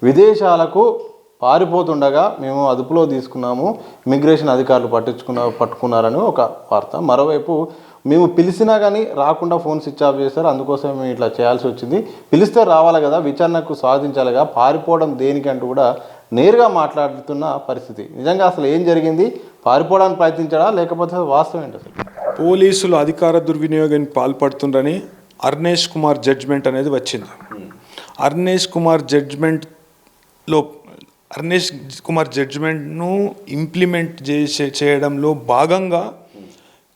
విదేశాలకు పారిపోతుండగా మేము అదుపులో తీసుకున్నాము, ఇమిగ్రేషన్ అధికారులు పట్టుకున్నారని ఒక వార్త. మరోవైపు మేము పిలిచినా కానీ రాకుండా ఫోన్ స్విచ్ ఆఫ్ చేస్తారు, అందుకోసం మేము ఇట్లా చేయాల్సి వచ్చింది. పిలిస్తే రావాలి కదా, విచారణకు సాధించాలిగా, పారిపోవడం దేనికంటూ కూడా నేరుగా మాట్లాడుతున్న పరిస్థితి. నిజంగా అసలు ఏం జరిగింది? పారిపోవడానికి ప్రయత్నించాడా లేకపోతే వాస్తవం ఏంటి? అసలు పోలీసులు అధికార దుర్వినియోగానికి పాల్పడుతుండని అర్నేష్ కుమార్ జడ్జ్మెంట్ అనేది వచ్చింది. అర్నేష్ కుమార్ జడ్జ్మెంట్ను ఇంప్లిమెంట్ చేయడంలో భాగంగా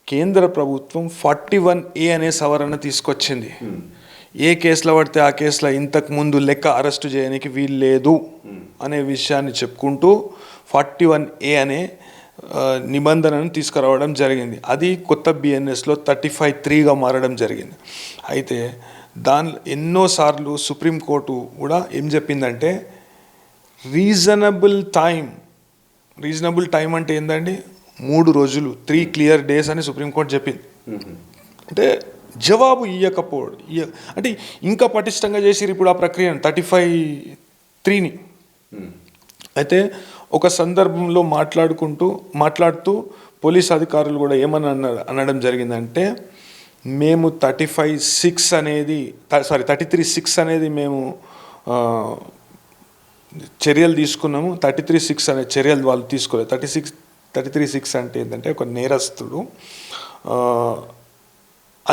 కేంద్ర ప్రభుత్వం 41A అనే సవరణ తీసుకొచ్చింది. ఏ కేసులో పడితే ఆ కేసులో ఇంతకుముందు లెక్క అరెస్టు చేయడానికి వీలు లేదు అనే విషయాన్ని చెప్పుకుంటూ 41A అనే నిబంధనను తీసుకురావడం జరిగింది. అది కొత్త BNSలో 35(3)గా మారడం జరిగింది. అయితే ఎన్నోసార్లు సుప్రీంకోర్టు కూడా ఏం చెప్పిందంటే రీజనబుల్ టైం అంటే ఏంటండి, 3 రోజులు, 3 clear days అని సుప్రీంకోర్టు చెప్పింది. అంటే జవాబు ఇవ్వకపోవడం అంటే ఇంకా పటిష్టంగా చేసిరు ఇప్పుడు ఆ ప్రక్రియను 35(3)ని. అయితే ఒక సందర్భంలో మాట్లాడుతూ పోలీస్ అధికారులు కూడా అనడం జరిగిందంటే మేము 33(6) అనేది మేము చర్యలు తీసుకున్నాము. 33(6) అనే చర్యలు వాళ్ళు తీసుకోలేదు. 33(6) అంటే ఏంటంటే ఒక నేరస్తుడు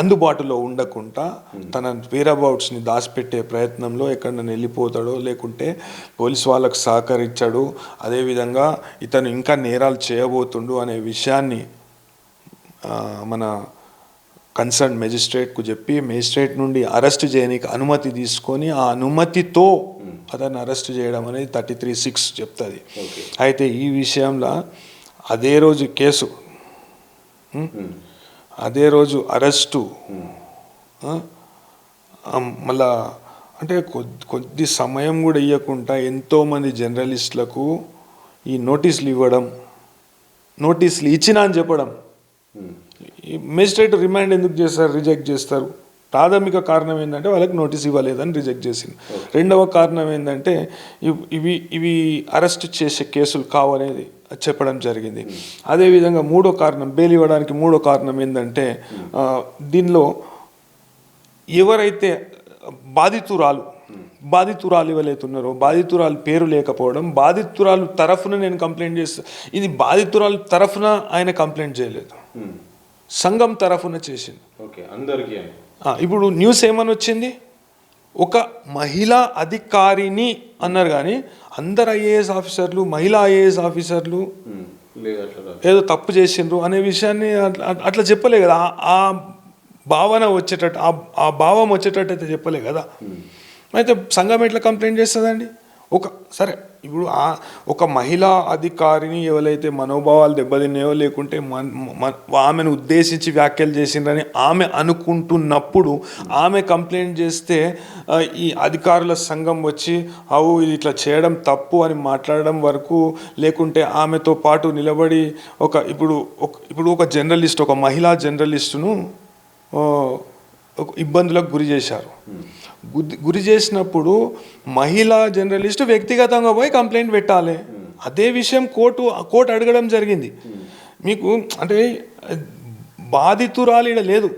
అందుబాటులో ఉండకుండా తన వేరబౌట్స్ని దాచిపెట్టే ప్రయత్నంలో ఎక్కడైనా వెళ్ళిపోతాడో, లేకుంటే పోలీసు వాళ్ళకు సహకరించాడు, అదేవిధంగా ఇతను ఇంకా నేరాలు చేయబోతుండు అనే విషయాన్ని మన కన్సర్న్ మెజిస్ట్రేట్కు చెప్పి మెజిస్ట్రేట్ నుండి అరెస్ట్ చేయడానికి అనుమతి తీసుకొని ఆ అనుమతితో అతన్ని అరెస్ట్ చేయడం అనేది 33(6) చెప్తుంది. అయితే ఈ విషయంలో అదే రోజు కేసు, అదే రోజు అరెస్టు, మళ్ళా అంటే కొద్ది సమయం కూడా ఇవ్వకుండా ఎంతోమంది జర్నలిస్టులకు ఈ నోటీసులు ఇచ్చినా అని చెప్పడం. మెజిస్ట్రేట్ రిమాండ్ ఎందుకు చేస్తారు, రిజెక్ట్ చేస్తారు? ప్రాథమిక కారణం ఏంటంటే వాళ్ళకి నోటీస్ ఇవ్వలేదని రిజెక్ట్ చేసింది. రెండవ కారణం ఏంటంటే ఇవి అరెస్ట్ చేసే కేసులు కావనేది చెప్పడం జరిగింది. అదేవిధంగా బెయిల్ ఇవ్వడానికి మూడో కారణం ఏంటంటే దీనిలో ఎవరైతే బాధితురాలు ఎవరైతే ఉన్నారో బాధితురాలు పేరు లేకపోవడం, బాధితురాలు తరఫున నేను కంప్లైంట్ చేస్తా, ఇది బాధితురాలు తరఫున ఆయన కంప్లైంట్ చేయలేదు, సంఘం తరఫున చేసింది. ఇప్పుడు న్యూస్ ఏమని వచ్చింది, ఒక మహిళా అధికారిని అన్నారు కానీ అందరు ఐఏఎస్ ఆఫీసర్లు మహిళా ఐఏఎస్ ఆఫీసర్లు ఏదో తప్పు చేసిండ్రు అనే విషయాన్ని అట్లా చెప్పలే కదా. ఆ భావన వచ్చేటట్టు ఆ భావం వచ్చేటట్టు అయితే చెప్పలే కదా. అయితే సంఘం ఎట్లా కంప్లైంట్ చేస్తుందండి? సరే ఇప్పుడు ఒక మహిళా అధికారిని ఎవరైతే మనోభావాలు దెబ్బతిన్నాయో, లేకుంటే ఆమెను ఉద్దేశించి వ్యాఖ్యలు చేసిండ్రని ఆమె అనుకుంటున్నప్పుడు ఆమె కంప్లైంట్ చేస్తే ఈ అధికారుల సంఘం వచ్చి ఇది ఇట్లా చేయడం తప్పు అని మాట్లాడడం వరకు, లేకుంటే ఆమెతో పాటు నిలబడి ఇప్పుడు ఒక జర్నలిస్ట్, ఒక మహిళా జర్నలిస్టును ఇబ్బందులకు గురి చేశారు. గురి చేసినప్పుడు మహిళా జర్నలిస్టు వ్యక్తిగతంగా పోయి కంప్లైంట్ పెట్టాలి. అదే విషయం కోర్టు అడగడం జరిగింది. మీకు అంటే బాధితురాలు ఇక్కడ లేదు,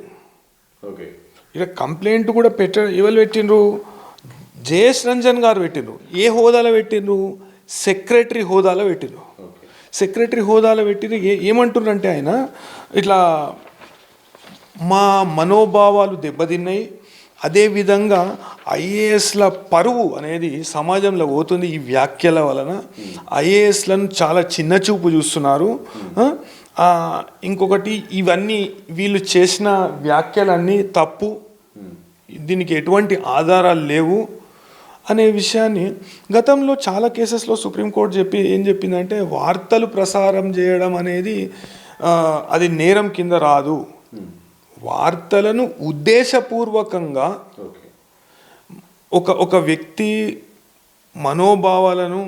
ఇక్కడ కంప్లైంట్ కూడా ఎవరు పెట్టిండ్రు? జేఎస్ రంజన్ గారు పెట్టిండ్రు. ఏ హోదాలో పెట్టిండ్రు? సెక్రటరీ హోదాలో పెట్టిండ్రు. ఏమంటున్నారంటే ఆయన ఇట్లా మా మనోభావాలు దెబ్బతిన్నాయి, అదేవిధంగా ఐఏఎస్ల పరువు అనేది సమాజంలో పోతుంది, ఈ వ్యాఖ్యల వలన ఐఏఎస్లను చాలా చిన్న చూపు చూస్తున్నారు. ఇంకొకటి ఇవన్నీ వీళ్ళు చేసిన వ్యాఖ్యలన్నీ తప్పు, దీనికి ఎటువంటి ఆధారాలు లేవు అనే విషయాన్ని గతంలో చాలా కేసెస్లో సుప్రీంకోర్టు ఏం చెప్పిందంటే వార్తలు ప్రసారం చేయడం అనేది అది నేరం కింద రాదు. వార్తలను ఉద్దేశపూర్వకంగా ఒక వ్యక్తి మనోభావాలను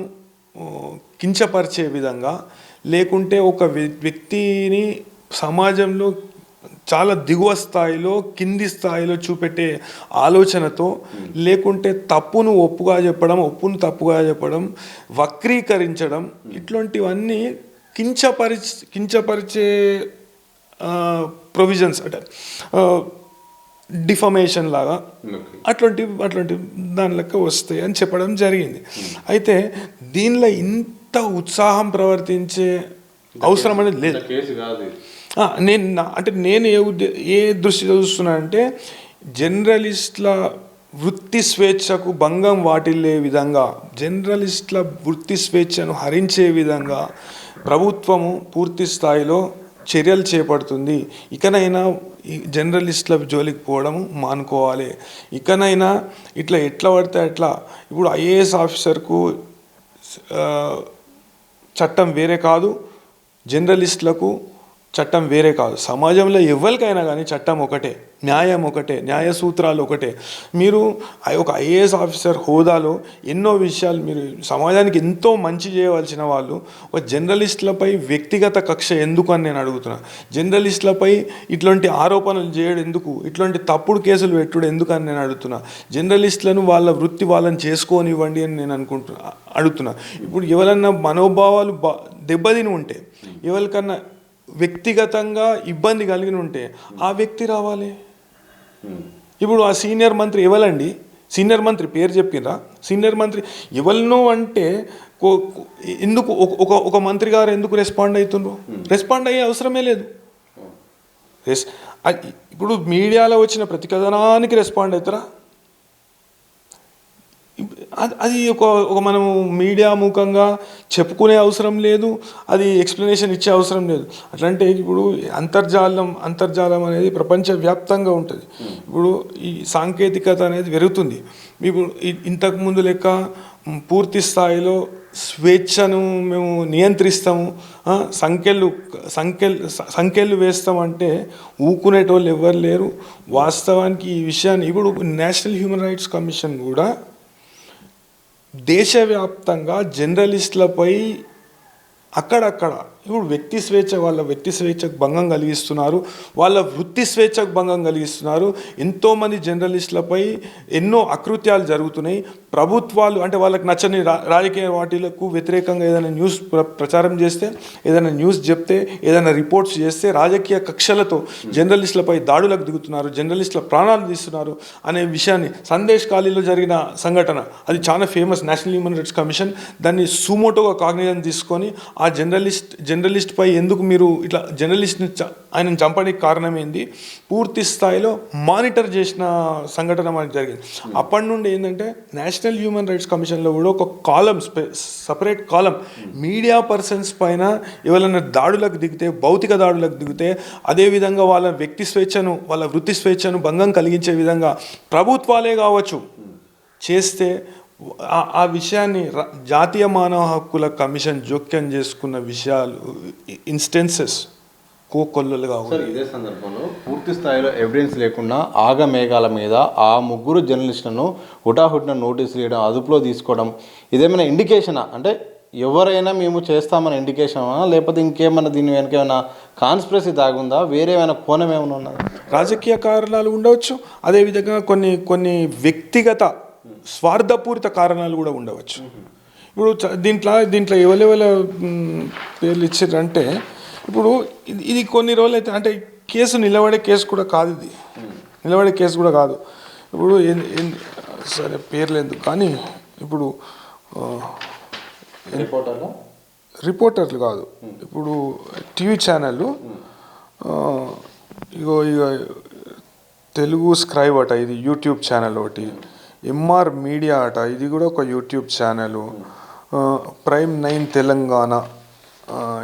కించపరిచే విధంగా, లేకుంటే ఒక వ్యక్తిని సమాజంలో చాలా దిగువ స్థాయిలో కింది స్థాయిలో చూపెట్టే ఆలోచనతో, లేకుంటే తప్పును ఒప్పుగా చెప్పడం, ఒప్పును తప్పుగా చెప్పడం, వక్రీకరించడం, ఇట్లాంటివన్నీ కించపరిచే ప్రొవిజన్స్ అంటే డిఫమేషన్ లాగా అట్లాంటి దాని లెక్క వస్తాయి అని చెప్పడం జరిగింది. అయితే దీనిలో ఇంత ఉత్సాహం ప్రవర్తించే అవసరం అనేది లేదు. నేను ఏ దృష్టిలో చూస్తున్నానంటే, జర్నలిస్టుల వృత్తి స్వేచ్ఛకు భంగం వాటిల్లే విధంగా, జర్నలిస్టుల వృత్తి స్వేచ్ఛను హరించే విధంగా ప్రభుత్వము పూర్తి స్థాయిలో చర్యలు చేపడుతుంది. ఇకనైనా ఈ జర్నలిస్టుల జోలికి పోవడం మానుకోవాలి. ఇకనైనా ఎట్లా పడితే అట్లా, ఇప్పుడు ఐఏఎస్ ఆఫీసర్కు చట్టం వేరే కాదు, జర్నలిస్టులకు చట్టం వేరే కాదు. సమాజంలో ఎవరికైనా కానీ చట్టం ఒకటే, న్యాయం ఒకటే, న్యాయ సూత్రాలు ఒకటే. మీరు ఒక ఐఏఎస్ ఆఫీసర్ హోదాలో ఎన్నో విషయాలు, మీరు సమాజానికి ఎంతో మంచి చేయవలసిన వాళ్ళు ఒక జర్నలిస్టులపై వ్యక్తిగత కక్ష ఎందుకు అని నేను అడుగుతున్నా. జర్నలిస్టులపై ఇట్లాంటి ఆరోపణలు చేయడం ఎందుకు, ఇట్లాంటి తప్పుడు కేసులు పెట్టుడు ఎందుకు అని నేను అడుగుతున్నా. జర్నలిస్టులను వాళ్ళ వృత్తి వాళ్ళని చేసుకోనివ్వండి అని నేను అడుగుతున్నా. ఇప్పుడు ఎవరన్నా మనోభావాలు దెబ్బతిని ఉంటే, ఎవరికన్నా వ్యక్తిగతంగా ఇబ్బంది కలిగి ఉంటే ఆ వ్యక్తి రావాలి. ఇప్పుడు ఆ సీనియర్ మంత్రి ఎవరండి? సీనియర్ మంత్రి పేరు చెప్పినరా? సీనియర్ మంత్రి ఎవరినో అంటే ఎందుకు ఒక మంత్రి గారు ఎందుకు రెస్పాండ్ అవుతుండ్రు? రెస్పాండ్ అయ్యే అవసరమే లేదు. ఇప్పుడు మీడియాలో వచ్చిన ప్రతి కథనానికి రెస్పాండ్ అవుతారా? అది ఒక మనం మీడియా ముఖంగా చెప్పుకునే అవసరం లేదు, అది ఎక్స్ప్లెనేషన్ ఇచ్చే అవసరం లేదు. అట్లంటే ఇప్పుడు అంతర్జాలం అనేది ప్రపంచవ్యాప్తంగా ఉంటుంది. ఇప్పుడు ఈ సాంకేతికత అనేది పెరుగుతుంది. ఇప్పుడు ఇంతకుముందు లెక్క పూర్తి స్థాయిలో స్వేచ్ఛను మేము నియంత్రిస్తాము, సంఖ్యలు వేస్తామంటే ఊకునేటోళ్ళు ఎవరు లేరు. వాస్తవానికి ఈ విషయాన్ని ఇప్పుడు నేషనల్ హ్యూమన్ రైట్స్ కమిషన్ కూడా దేశవ్యాప్తంగా జర్నలిస్టులపై అక్కడక్కడ ఇప్పుడు వాళ్ళ వ్యక్తి స్వేచ్ఛకు భంగం కలిగిస్తున్నారు, వాళ్ళ వృత్తి స్వేచ్ఛకు భంగం కలిగిస్తున్నారు. ఎంతోమంది జర్నలిస్టులపై ఎన్నో అకృత్యాలు జరుగుతున్నాయి. ప్రభుత్వాలు అంటే వాళ్ళకి నచ్చని రాజకీయ పార్టీలకు వ్యతిరేకంగా ఏదైనా న్యూస్ ప్రచారం చేస్తే, ఏదైనా న్యూస్ చెప్తే, ఏదైనా రిపోర్ట్స్ చేస్తే రాజకీయ కక్షలతో జర్నలిస్టులపై దాడులకు దిగుతున్నారు, జర్నలిస్టుల ప్రాణాలు తీస్తున్నారు అనే విషయాన్ని సందేశ్ ఖాళీలో జరిగిన సంఘటన, అది చాలా famous. National human rights commission దాన్ని సుమోటోగా కాగ్నిజన్ తీసుకొని ఆ జర్నలిస్ట్ పై ఎందుకు మీరు ఇట్లా జర్నలిస్ట్ని ఆయనను చంపడానికి కారణం ఏంది పూర్తి స్థాయిలో మానిటర్ చేసిన సంఘటన మనకు జరిగింది. అప్పటి నుండి ఏంటంటే నేషనల్ హ్యూమన్ రైట్స్ కమిషన్లో కూడా ఒక సపరేట్ కాలం మీడియా పర్సన్స్ పైన ఎవరైనా దాడులకు దిగితే, భౌతిక దాడులకు దిగితే, అదేవిధంగా వాళ్ళ వ్యక్తి స్వేచ్ఛను, వాళ్ళ వృత్తి స్వేచ్ఛను భంగం కలిగించే విధంగా ప్రభుత్వాలే కావచ్చు చేస్తే ఆ విషయాన్ని జాతీయ మానవ హక్కుల కమిషన్ జోక్యం చేసుకున్న విషయాలు ఇన్స్టెన్సెస్ కోకొల్లలుగా ఉన్నాయి. ఇదే సందర్భంలో పూర్తి స్థాయిలో ఎవిడెన్స్ లేకుండా ఆగమేఘాల మీద ఆ ముగ్గురు జర్నలిస్టులను హుటాహుటిన నోటీసులు ఇవ్వడం, అదుపులో తీసుకోవడం, ఇదేమైనా ఇండికేషనా? అంటే ఎవరైనా మేము చేస్తామన్న ఇండికేషనా, లేకపోతే ఇంకేమన్నా దీని వెనక ఏమైనా కాన్స్పిరసీ దాగుందా, వేరే ఏమైనా కోణం ఏమైనా ఉన్నదా? రాజకీయ కారణాలు ఉండవచ్చు, అదేవిధంగా కొన్ని వ్యక్తిగత స్వార్థపూరిత కారణాలు కూడా ఉండవచ్చు. ఇప్పుడు దీంట్లో ఎవరెవల పేర్లు ఇచ్చారంటే, ఇప్పుడు ఇది కొన్ని రోజులు అయితే అంటే నిలబడే కేసు కూడా కాదు, ఇది నిలబడే కేసు కూడా కాదు. ఇప్పుడు సరే పేర్లు ఎందుకు కానీ, ఇప్పుడు రిపోర్టర్లు కాదు, ఇప్పుడు టీవీ ఛానళ్ళు ఇక తెలుగు స్క్రైబ్ అట, ఇది యూట్యూబ్ ఛానల్ ఒకటి, ఎంఆర్ మీడియా అట, ఇది కూడా ఒక YouTube channel, prime nine Telangana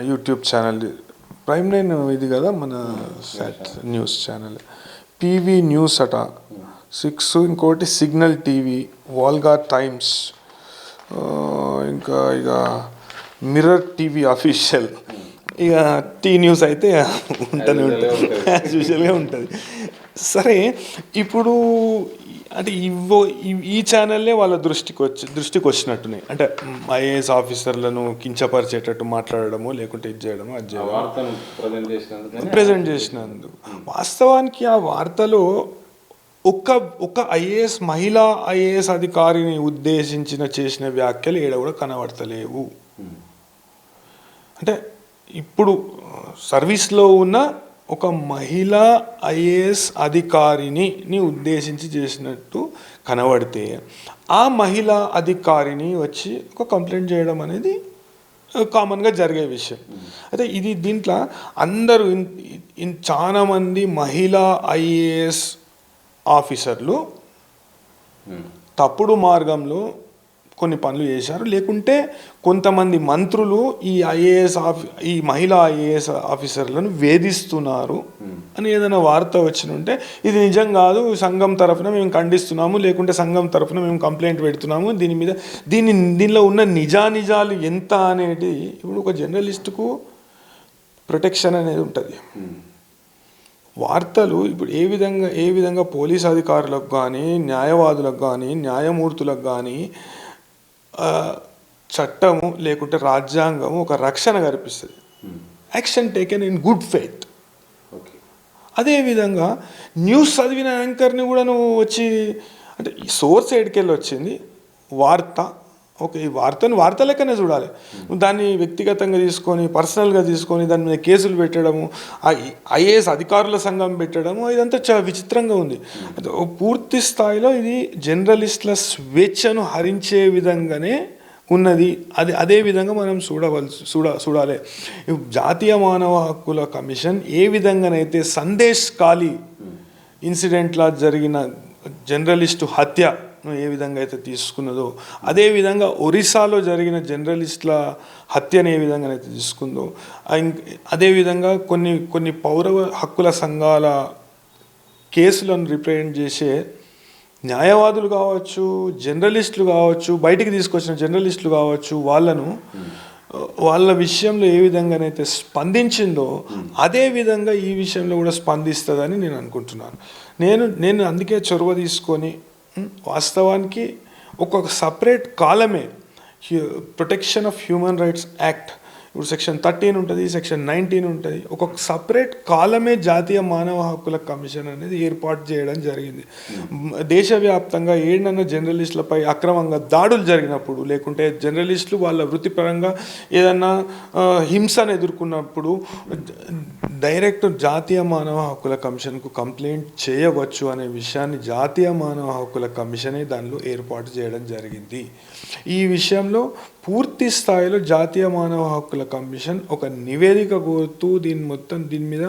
YouTube channel, prime nine ఇది కదా మన న్యూస్ ఛానల్, పివి న్యూస్ అట 6, ఇంకోటి సిగ్నల్ టీవీ, వాల్గా టైమ్స్, ఇంకా ఇక మిర్రర్ టీవీ అఫీషియల్, ఇక టీ న్యూస్ అయితే ఉంటూనే ఉంటుంది, యాజ్ యూజువల్గా ఉంటుంది. సరే, ఇప్పుడు అంటే ఈ ఛానల్లే వాళ్ళ దృష్టికి వచ్చినట్టున్నాయి. అంటే ఐఏఎస్ ఆఫీసర్లను కించపరిచేటట్టు మాట్లాడడము, లేకుంటే ఇది చేయడము, అది చేయడం, ప్రజెంట్ చేసినందుకు. వాస్తవానికి ఆ వార్తలో ఒక ఐఏఎస్ మహిళా ఐఏఎస్ అధికారిని ఉద్దేశించిన చేసిన వ్యాఖ్యలు ఏడ కూడా కనబడతలేవు. అంటే ఇప్పుడు సర్వీస్లో ఉన్న ఒక మహిళా ఐఏఎస్ అధికారిని ఉద్దేశించి చేసినట్టు కనబడితే ఆ మహిళా అధికారిని వచ్చి ఒక కంప్లైంట్ చేయడం అనేది కామన్గా జరిగే విషయం. అయితే దీంట్లో అందరూ చాలామంది మహిళా ఐఏఎస్ ఆఫీసర్లు తప్పుడు మార్గంలో కొన్ని పనులు చేశారు, లేకుంటే కొంతమంది మంత్రులు ఈ మహిళా ఐఏఎస్ ఆఫీసర్లను వేధిస్తున్నారు అని ఏదైనా వార్త వచ్చినుంటే ఇది నిజం కాదు, సంఘం తరఫున మేము ఖండిస్తున్నాము, లేకుంటే సంఘం తరఫున మేము కంప్లైంట్ పెడుతున్నాము, దీనిలో ఉన్న నిజాలు ఎంత అనేది ఇప్పుడు ఒక జర్నలిస్టుకు ప్రొటెక్షన్ అనేది ఉంటుంది. వార్తలు ఇప్పుడు ఏ విధంగా పోలీస్ అధికారులకు కానీ, న్యాయవాదులకు కానీ, న్యాయమూర్తులకు కానీ చట్టము లేకుంటే రాజ్యాంగము ఒక రక్షణ కల్పిస్తుంది. Action taken in good faith. అదేవిధంగా న్యూస్ చదివిన యాంకర్ని కూడా నువ్వు వచ్చి, అంటే ఈ సోర్స్ ఎడికెళ్ళి వచ్చింది వార్త, ఓకే, ఈ వార్త లెక్కనే చూడాలి. దాన్ని వ్యక్తిగతంగా తీసుకొని, పర్సనల్గా తీసుకొని దాని మీద కేసులు పెట్టడము, ఐఏఎస్ అధికారుల సంఘం పెట్టడము, ఇదంతా చాలా విచిత్రంగా ఉంది. పూర్తి స్థాయిలో ఇది జర్నలిస్టుల స్వేచ్ఛను హరించే విధంగానే ఉన్నది. అదే విధంగా మనం చూడాలి. జాతీయ మానవ హక్కుల కమిషన్ ఏ విధంగానైతే సందేశ్ కాళీ ఇన్సిడెంట్లా జరిగిన జర్నలిస్టు హత్య ఏ విధంగా అయితే తీసుకున్నదో, అదేవిధంగా ఒరిస్సాలో జరిగిన జర్నలిస్టుల హత్యను ఏ విధంగా అయితే తీసుకుందో, అదేవిధంగా కొన్ని పౌర హక్కుల సంఘాల కేసులను రిప్రజెంట్ చేసే న్యాయవాదులు కావచ్చు, జర్నలిస్టులు కావచ్చు, బయటికి తీసుకొచ్చిన జర్నలిస్టులు కావచ్చు, వాళ్ళ విషయంలో ఏ విధంగానైతే స్పందించిందో అదే విధంగా ఈ విషయంలో కూడా స్పందిస్తుందని నేను అనుకుంటున్నాను. నేను అందుకే చొరవ తీసుకొని వాస్తవానికి ఒక సపరేట్ కాలమే protection of human rights act, ఇప్పుడు సెక్షన్ 13 ఉంటుంది, సెక్షన్ 19 ఉంటుంది, ఒక సపరేట్ కాలమే జాతీయ మానవ హక్కుల కమిషన్ అనేది ఏర్పాటు చేయడం జరిగింది. దేశవ్యాప్తంగా ఏడన్నా జర్నలిస్టులపై అక్రమంగా దాడులు జరిగినప్పుడు, లేకుంటే జర్నలిస్టులు వాళ్ళ వృత్తిపరంగా ఏదన్నా హింసను ఎదుర్కొన్నప్పుడు డైరెక్ట్ జాతీయ మానవ హక్కుల కమిషన్కు కంప్లైంట్ చేయవచ్చు అనే విషయాన్ని జాతీయ మానవ హక్కుల కమిషనే దానిలో ఏర్పాటు చేయడం జరిగింది. ఈ విషయంలో పూర్తి స్థాయిలో జాతీయ మానవ హక్కుల కమిషన్ ఒక నివేదిక కోరుతూ దీని మీద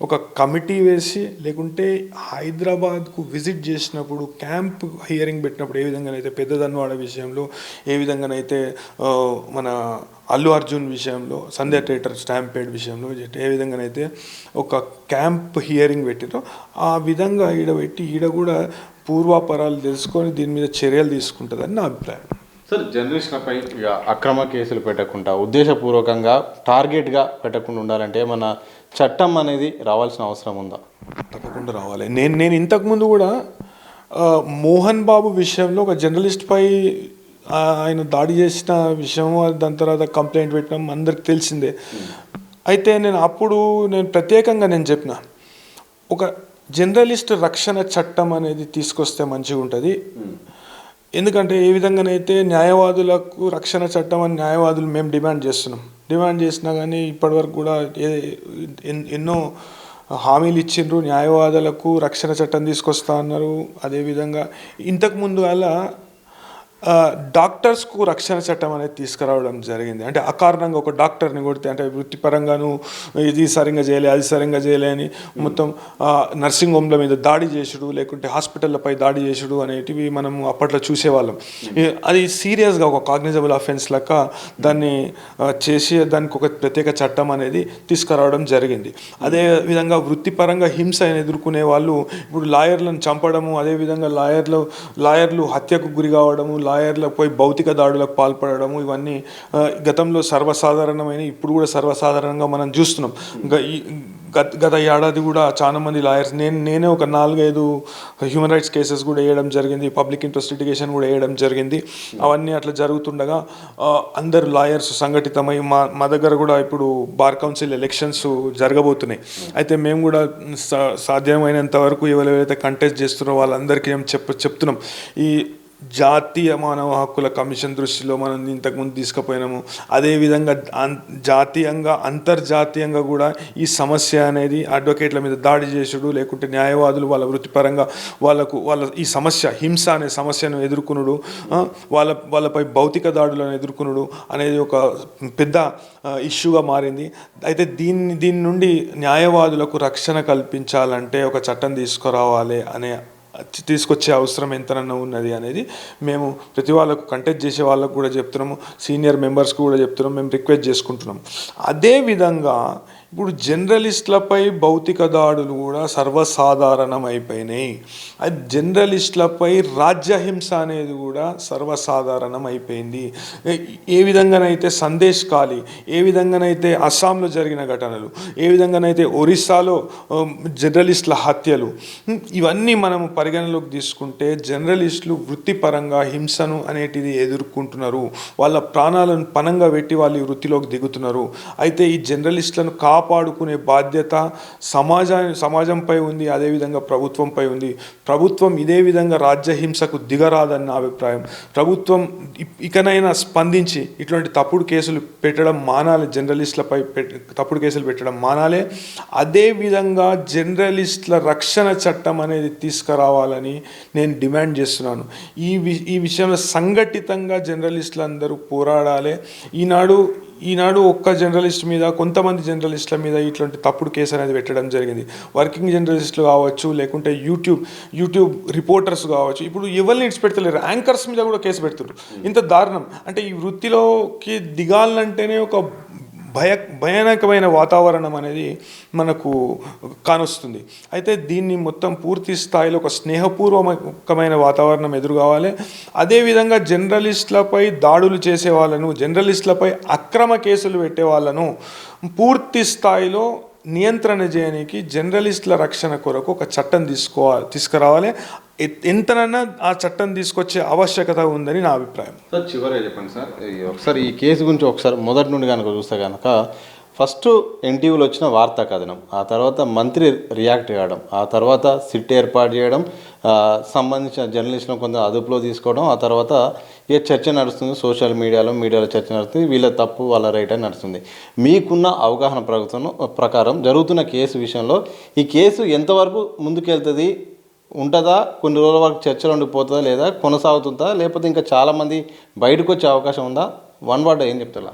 ఒక కమిటీ వేసి, లేకుంటే హైదరాబాద్కు విజిట్ చేసినప్పుడు క్యాంప్ హియరింగ్ పెట్టినప్పుడు ఏ విధంగానైతే పెద్దదన్వాడ విషయంలో, ఏ విధంగానైతే మన అల్లు అర్జున్ విషయంలో, సంధ్య థియేటర్ స్టాంపేడ్ విషయంలో ఏ విధంగానైతే ఒక క్యాంప్ హియరింగ్ పెట్టిరో ఆ విధంగా ఈడ కూడా పూర్వాపరాలు తెలుసుకొని దీని మీద చర్యలు తీసుకుంటుందని నా అభిప్రాయం. సార్, జర్నలిస్టులపై ఇక అక్రమ కేసులు పెట్టకుండా, ఉద్దేశపూర్వకంగా టార్గెట్గా పెట్టకుండా ఉండాలంటే మన చట్టం అనేది రావాల్సిన అవసరం ఉందా? తప్పకుండా రావాలి. నేను ఇంతకుముందు కూడా మోహన్ బాబు విషయంలో ఒక జర్నలిస్ట్పై ఆయన దాడి చేసిన విషయం, దాని తర్వాత కంప్లైంట్ పెట్టడం అందరికి తెలిసిందే. అయితే నేను ప్రత్యేకంగా చెప్పిన ఒక జర్నలిస్ట్ రక్షణ చట్టం అనేది తీసుకొస్తే మంచిగా ఉంటుంది. ఎందుకంటే ఏ విధంగానైతే న్యాయవాదులకు రక్షణ చట్టం అని న్యాయవాదులు మేము డిమాండ్ చేసినా కానీ ఇప్పటివరకు కూడా ఎన్నో హామీలు ఇచ్చిండ్రు. న్యాయవాదులకు రక్షణ చట్టం తీసుకొస్తా అన్నారు. అదేవిధంగా ఇంతకుముందు అలా డాక్టర్స్కు రక్షణ చట్టం అనేది తీసుకురావడం జరిగింది. అంటే అకారణంగా ఒక డాక్టర్ని కొడితే, అంటే వృత్తిపరంగాను ఇది సరిగ్గా చేయలే, అది సరిగ్గా చేయలే అని మొత్తం నర్సింగ్ హోమ్ల మీద దాడి చేసుడు, లేకుంటే హాస్పిటల్లపై దాడి చేసుడు అనేటివి మనం అప్పట్లో చూసేవాళ్ళం. అది సీరియస్గా ఒక కాగ్నిజబుల్ అఫెన్స్ లెక్క దాన్ని చేసి దానికి ఒక ప్రత్యేక చట్టం అనేది తీసుకురావడం జరిగింది. అదేవిధంగా వృత్తిపరంగా హింసను ఎదుర్కొనే వాళ్ళు ఇప్పుడు లాయర్లను చంపడము, అదేవిధంగా లాయర్లు హత్యకు గురి కావడము, లాయర్లపై భౌతిక దాడులకు పాల్పడము ఇవన్నీ గతంలో సర్వసాధారణమైన, ఇప్పుడు కూడా సర్వసాధారణంగా మనం చూస్తున్నాం. గత ఏడాది కూడా చాలా మంది లాయర్స్, నేనే ఒక 4-5 హ్యూమన్ రైట్స్ కేసెస్ కూడా వేయడం జరిగింది, పబ్లిక్ ఇంట్రెస్ట్ లిటిగేషన్ కూడా వేయడం జరిగింది. అవన్నీ అట్లా జరుగుతుండగా అందరు లాయర్స్ సంఘటితమై మా దగ్గర కూడా ఇప్పుడు బార్ కౌన్సిల్ ఎలక్షన్స్ జరగబోతున్నాయి. అయితే మేము కూడా సాధ్యమైనంత వరకు ఎవరైతే కంటెస్ట్ చేస్తున్నారో వాళ్ళందరికీ ఏం చెప్తున్నాం, ఈ జాతీయ మానవ హక్కుల కమిషన్ దృష్టిలో మనం ఇంతకుముందు తీసుకుపోయినాము. అదేవిధంగా జాతీయంగా అంతర్జాతీయంగా కూడా ఈ సమస్య అనేది అడ్వకేట్ల మీద దాడి చేసుడు, లేకుంటే న్యాయవాదులు వాళ్ళ వృత్తిపరంగా వాళ్ళ ఈ సమస్య, హింస అనే సమస్యను ఎదుర్కొనుడు, వాళ్ళపై భౌతిక దాడులను ఎదుర్కొనుడు అనేది ఒక పెద్ద ఇష్యూగా మారింది. అయితే దీని నుండి న్యాయవాదులకు రక్షణ కల్పించాలంటే ఒక చట్టం తీసుకొచ్చే అవసరం ఎంతనన్నా ఉన్నది అనేది మేము ప్రతి వాళ్ళకు కంటెస్ట్ చేసే వాళ్ళకు కూడా చెప్తున్నాము, సీనియర్ మెంబర్స్కి కూడా చెప్తున్నాము, మేము రిక్వెస్ట్ చేసుకుంటున్నాం. అదేవిధంగా ఇప్పుడు జర్నలిస్టులపై భౌతిక దాడులు కూడా సర్వసాధారణం అయిపోయినాయి. అది జర్నలిస్టులపై రాజ్యహింస అనేది కూడా సర్వసాధారణం అయిపోయింది. ఏ విధంగానైతే సందేశ్ ఖాళీ, ఏ విధంగానైతే అస్సాంలో జరిగిన ఘటనలు, ఏ విధంగానైతే ఒరిస్సాలో జర్నలిస్టుల హత్యలు, ఇవన్నీ మనము పరిగణలోకి తీసుకుంటే జర్నలిస్టులు వృత్తిపరంగా హింసను అనేటిది ఎదుర్కొంటున్నారు. వాళ్ళ ప్రాణాలను పణంగా పెట్టి వాళ్ళు ఈ వృత్తిలోకి దిగుతున్నారు. అయితే ఈ జర్నలిస్టులను కాపాడుకునే బాధ్యత సమాజంపై ఉంది, అదేవిధంగా ప్రభుత్వంపై ఉంది. ప్రభుత్వం ఇదే విధంగా రాజ్యహింసకు దిగరాదన్న అభిప్రాయం. ప్రభుత్వం ఇకనైనా స్పందించి ఇటువంటి తప్పుడు కేసులు పెట్టడం మానాలి, జర్నలిస్టులపై తప్పుడు కేసులు పెట్టడం మానాలి. అదేవిధంగా జర్నలిస్టుల రక్షణ చట్టం అనేది తీసుకురావాలని నేను డిమాండ్ చేస్తున్నాను. ఈ విషయంలో సంఘటితంగా జర్నలిస్టులు అందరూ పోరాడాలి. ఈనాడు ఒక్క జర్నలిస్ట్ మీద, కొంతమంది జర్నలిస్టుల మీద ఇట్లాంటి తప్పుడు కేసు అనేది పెట్టడం జరిగింది. వర్కింగ్ జర్నలిస్టులు కావచ్చు, లేకుంటే యూట్యూబ్ రిపోర్టర్స్ కావచ్చు, ఇప్పుడు ఎవరిని ఇడిచిపెడతలేరు, యాంకర్స్ మీద కూడా కేసు పెడుతున్నారు. ఇంత దారుణం అంటే ఈ వృత్తిలోకి దిగాలంటేనే ఒక భయానకమైన వాతావరణం అనేది మనకు కానొస్తుంది. అయితే దీన్ని మొత్తం పూర్తి స్థాయిలో ఒక స్నేహపూర్వకమైన వాతావరణం ఎదురు కావాలి. అదేవిధంగా జర్నలిస్టులపై దాడులు చేసే వాళ్ళను, జర్నలిస్టులపై అక్రమ కేసులు పెట్టే వాళ్ళను పూర్తి స్థాయిలో నియంత్రణ చేయడానికి జర్నలిస్టుల రక్షణ కొరకు ఒక చట్టం తీసుకురావాలి. ఎంతనన్నా ఆ చట్టం తీసుకొచ్చే ఆవశ్యకత ఉందని నా అభిప్రాయం. సార్ చివరిగా చెప్పండి సార్, ఒకసారి ఈ కేసు గురించి ఒకసారి మొదటి నుండి కనుక చూస్తే కనుక ఫస్ట్ ఎన్టీవీలో వచ్చిన వార్తా కథనం, ఆ తర్వాత మంత్రి రియాక్ట్ కావడం, ఆ తర్వాత సిట్ ఏర్పాటు చేయడం, సంబంధించిన జర్నలిస్టులను కొంత అదుపులో తీసుకోవడం, ఆ తర్వాత ఏ చర్చ నడుస్తుంది సోషల్ మీడియాలో చర్చ నడుస్తుంది, వీళ్ళ తప్పు వాళ్ళ రైట్ అని నడుస్తుంది. మీకున్న అవగాహన ప్రకారం జరుగుతున్న కేసు విషయంలో ఈ కేసు ఎంతవరకు ముందుకెళ్తుంది, ఉంటుందా, కొన్ని రోజుల వరకు చర్చలు ఉండిపోతుందా, లేదా కొనసాగుతుందా, లేకపోతే ఇంకా చాలామంది బయటకు వచ్చే అవకాశం ఉందా? వన్ వర్డ్ ఏం చెప్తారా?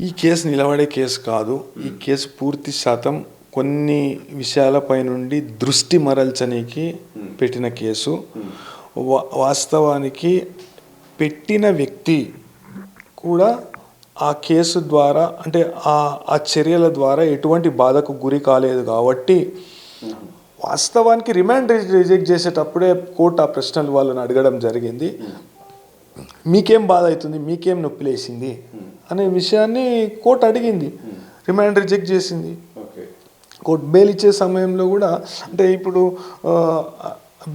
ఈ కేసు నిలబడే కేసు కాదు. ఈ కేసు పూర్తి శాతం కొన్ని విషయాలపై నుండి దృష్టి మరల్చడానికి పెట్టిన కేసు. వాస్తవానికి పెట్టిన వ్యక్తి కూడా ఆ కేసు ద్వారా, అంటే ఆ చర్యల ద్వారా ఎటువంటి బాధకు గురి కాలేదు కాబట్టి వాస్తవానికి రిమాండ్ రిజెక్ట్ చేసేటప్పుడే కోర్టు ఆ ప్రశ్నలు వాళ్ళని అడగడం జరిగింది. మీకేం బాధ అవుతుంది, మీకేం నొప్పి లేసింది అనే విషయాన్ని కోర్టు అడిగింది, రిమాండ్ రిజెక్ట్ చేసింది. కోర్టు బెయిల్ ఇచ్చే సమయంలో కూడా, అంటే ఇప్పుడు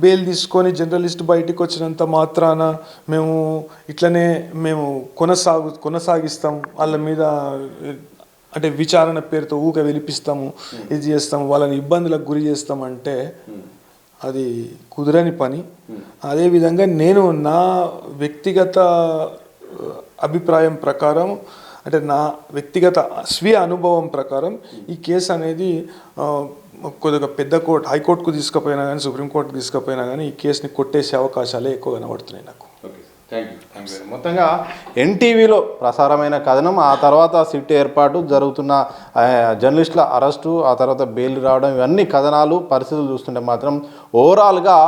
బెయిల్ తీసుకొని జర్నలిస్ట్ బయటికి వచ్చినంత మాత్రాన మేము కొనసాగిస్తాం, వాళ్ళ మీద అంటే విచారణ పేరుతో ఊక వెలిపిస్తాము, ఇది చేస్తాము, వాళ్ళని ఇబ్బందులకు గురి చేస్తామంటే అది కుదరని పని. అదేవిధంగా నేను నా వ్యక్తిగత అభిప్రాయం ప్రకారం, అంటే నా వ్యక్తిగత స్వీయ అనుభవం ప్రకారం ఈ కేసు అనేది కొద్దిగా పెద్ద కోర్టు, హైకోర్టుకు తీసుకుపోయినా కానీ, సుప్రీంకోర్టుకు తీసుకుపోయినా కానీ ఈ కేసుని కొట్టేసే అవకాశాలే ఎక్కువ కనబడుతున్నాయి నాకు. మొత్తంగా ఎన్టీవీలో ప్రసారమైన కథనం, ఆ తర్వాత సిట్ ఏర్పాటు, జరుగుతున్న జర్నలిస్టుల అరెస్టు, ఆ తర్వాత బెయిల్ రావడం, ఇవన్నీ కథనాలు పరిస్థితులు చూస్తుంటే మాత్రం ఓవరాల్గా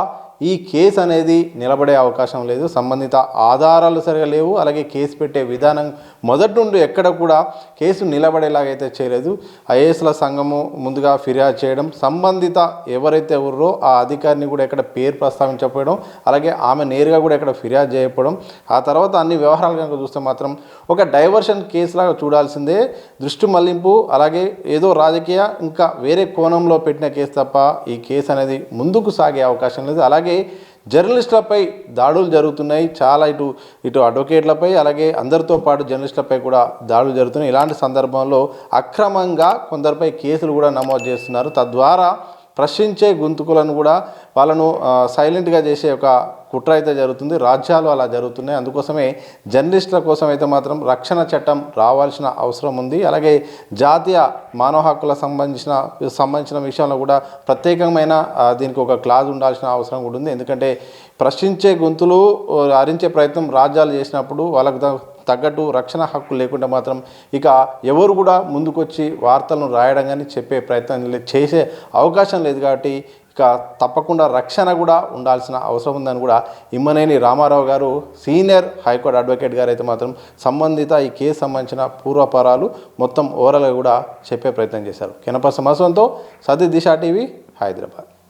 ఈ కేసు అనేది నిలబడే అవకాశం లేదు. సంబంధిత ఆధారాలు సరిగా లేవు. అలాగే కేసు పెట్టే విధానం మొదటి నుండి ఎక్కడ కూడా కేసు నిలబడేలాగైతే చేయలేదు. ఐఏఎస్ల సంఘము ముందుగా ఫిర్యాదు చేయడం, సంబంధిత ఎవరైతే ఉన్నారో ఆ అధికారిని కూడా ఎక్కడ పేరు ప్రస్తావించకపోవడం, అలాగే ఆమె నేరుగా కూడా ఎక్కడ ఫిర్యాదు చేయకపోవడం, ఆ తర్వాత అన్ని వ్యవహారాలు కనుక చూస్తే మాత్రం ఒక డైవర్షన్ కేసులాగా చూడాల్సిందే. దృష్టి మళ్లింపు, అలాగే ఏదో రాజకీయ ఇంకా వేరే కోణంలో పెట్టిన కేసు తప్ప ఈ కేసు అనేది ముందుకు సాగే అవకాశం లేదు. అలాగే జర్నలిస్టులపై దాడులు జరుగుతున్నాయి. చాలా ఇటు అడ్వకేట్లపై, అలాగే అందరితో పాటు జర్నలిస్టులపై కూడా దాడులు జరుగుతున్నాయి. ఇలాంటి సందర్భంలో అక్రమంగా కొందరిపై కేసులు కూడా నమోదు చేస్తున్నారు. తద్వారా ప్రశ్నించే గొంతుకులను కూడా వాళ్ళను సైలెంట్గా చేసే ఒక కుట్ర అయితే జరుగుతుంది. రాజ్యాలు అలా జరుగుతున్నాయి. అందుకోసమే జర్నలిస్టుల కోసం అయితే మాత్రం రక్షణ చట్టం రావాల్సిన అవసరం ఉంది. అలాగే జాతీయ మానవ హక్కుల సంబంధించిన విషయంలో కూడా ప్రత్యేకమైన దీనికి ఒక క్లాజ్ ఉండాల్సిన అవసరం కూడా ఉంది. ఎందుకంటే ప్రశ్నించే గొంతులు హరించే ప్రయత్నం రాజ్యాలు చేసినప్పుడు వాళ్ళకు తగ్గట్టు రక్షణ హక్కు లేకుండా మాత్రం ఇక ఎవరు కూడా ముందుకొచ్చి వార్తలను రాయడం కానీ చెప్పే ప్రయత్నం చేసే అవకాశం లేదు. కాబట్టి ఇక తప్పకుండా రక్షణ కూడా ఉండాల్సిన అవసరం ఉందని కూడా ఇమ్మనేని రామారావు గారు, సీనియర్ హైకోర్టు అడ్వకేట్ గారు అయితే మాత్రం సంబంధిత ఈ కేసు సంబంధించిన పూర్వపరాలు మొత్తం ఓవరాల్గా కూడా చెప్పే ప్రయత్నం చేశారు. కెనపర్స మసంతో సతీష్ దిశ టీవీ, హైదరాబాద్.